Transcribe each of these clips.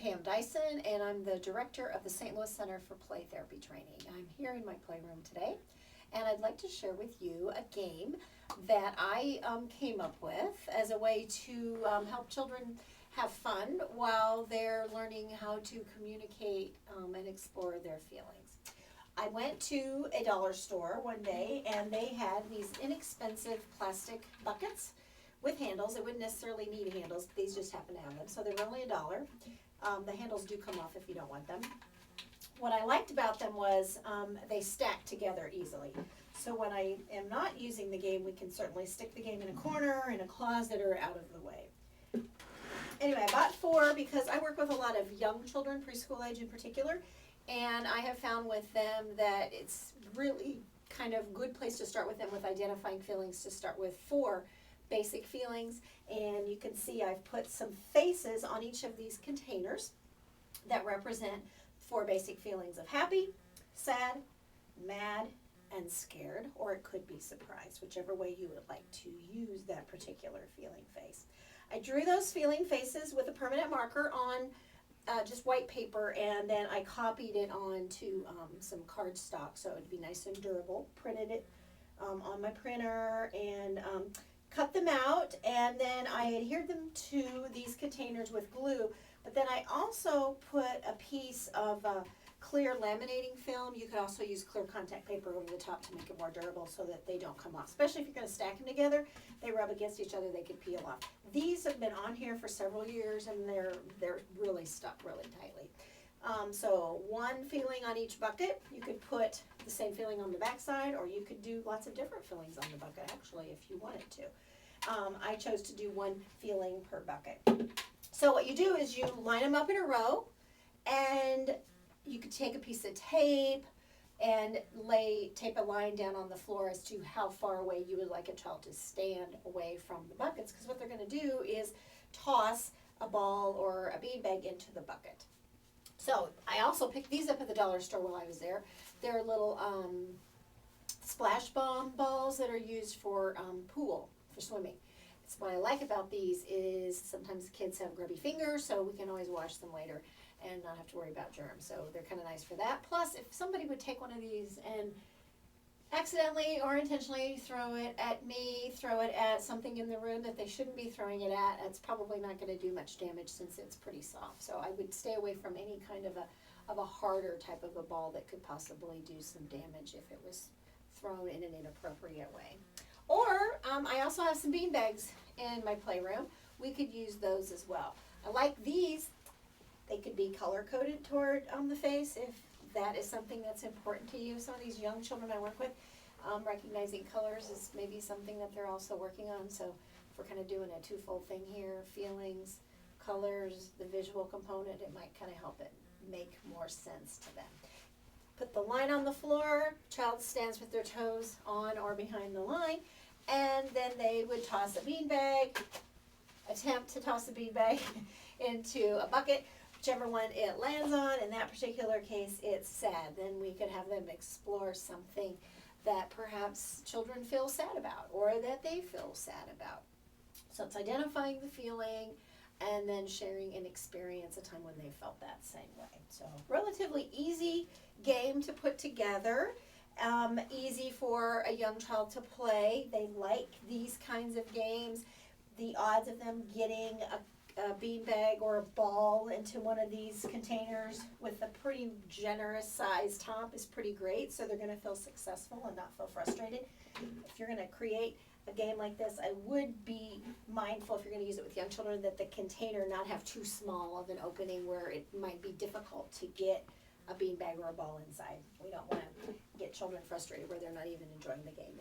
Pam Dyson, and I'm the director of the St. Louis Center for Play Therapy Training. I'm here in my playroom today, and I'd like to share with you a game that I came up with as a way to help children have fun while they're learning how to communicate and explore their feelings. I went to a dollar store one day, and they had these inexpensive plastic buckets with handles. They wouldn't necessarily need handles. These just happen to have them. So they were only $1. The handles do come off if you don't want them. What I liked about them was they stack together easily. So when I am not using the game, we can certainly stick the game in a corner, in a closet, or out of the way. Anyway, I bought 4 because I work with a lot of young children, preschool age in particular, and I have found with them that it's really kind of good place to start with them with identifying feelings, to start with 4 basic feelings. And you can see I've put some faces on each of these containers that represent 4 basic feelings of happy, sad, mad, and scared, or it could be surprised, whichever way you would like to use that particular feeling face. I drew those feeling faces with a permanent marker on just white paper, and then I copied it onto some cardstock so it would be nice and durable. Printed it on my printer and cut them out, and then I adhered them to these containers with glue. But then I also put a piece of clear laminating film. You could also use clear contact paper over the top to make it more durable so that they don't come off. Especially if you're going to stack them together, they rub against each other, they could peel off. These have been on here for several years, and they're really stuck really tightly. So 1 feeling on each bucket. You could put the same feeling on the back side, or you could do lots of different feelings on the bucket actually if you wanted to. I chose to do 1 feeling per bucket. So what you do is you line them up in a row, and you could take a piece of tape and tape a line down on the floor as to how far away you would like a child to stand away from the buckets, because what they're going to do is toss a ball or a beanbag into the bucket. So I also picked these up at the dollar store while I was there. They're little splash bomb balls that are used for pool, for swimming. So what I like about these is sometimes kids have grubby fingers, so we can always wash them later and not have to worry about germs. So they're kind of nice for that. Plus, if somebody would take one of these and accidentally or intentionally throw it at me, throw it at something in the room that they shouldn't be throwing it at, it's probably not going to do much damage since it's pretty soft. So I would stay away from any kind of a harder type of a ball that could possibly do some damage if it was thrown in an inappropriate way. Or I also have some bean bags in my playroom. We could use those as well. I like these. They could be color-coded toward the face if that is something that's important to you. Some of these young children I work with, recognizing colors is maybe something that they're also working on. So if we're kind of doing a twofold thing here, feelings, colors, the visual component, it might kind of help it make more sense to them. Put the line on the floor, child stands with their toes on or behind the line, and then they would toss a beanbag, attempt to toss a beanbag into a bucket, whichever one it lands on. In that particular case, it's sad. Then we could have them explore something that perhaps children feel sad about or that they feel sad about. So it's identifying the feeling and then sharing an experience, a time when they felt that same way. So relatively easy game to put together, easy for a young child to play. They like these kinds of games. The odds of them getting a beanbag or a ball into one of these containers with a pretty generous size top is pretty great, so they're going to feel successful and not feel frustrated. If you're going to create a game like this, I would be mindful, if you're going to use it with young children, that the container not have too small of an opening where it might be difficult to get a beanbag or a ball inside. We don't want to get children frustrated where they're not even enjoying the game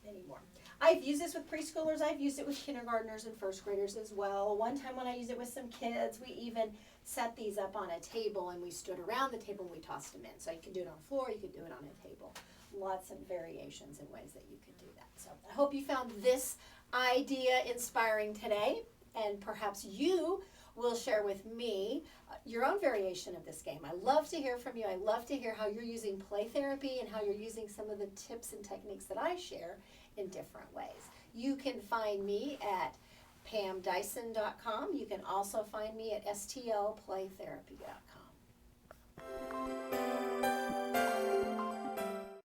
anymore. I've used this with preschoolers. I've used it with kindergartners and first graders as well. One time when I used it with some kids, we even set these up on a table and we stood around the table and we tossed them in. So you could do it on the floor, you could do it on a table. Lots of variations and ways that you could do that. So I hope you found this idea inspiring today, and perhaps you will share with me your own variation of this game. I love to hear from you. I love to hear how you're using play therapy and how you're using some of the tips and techniques that I share in different ways. You can find me at PamDyson.com. You can also find me at stlplaytherapy.com.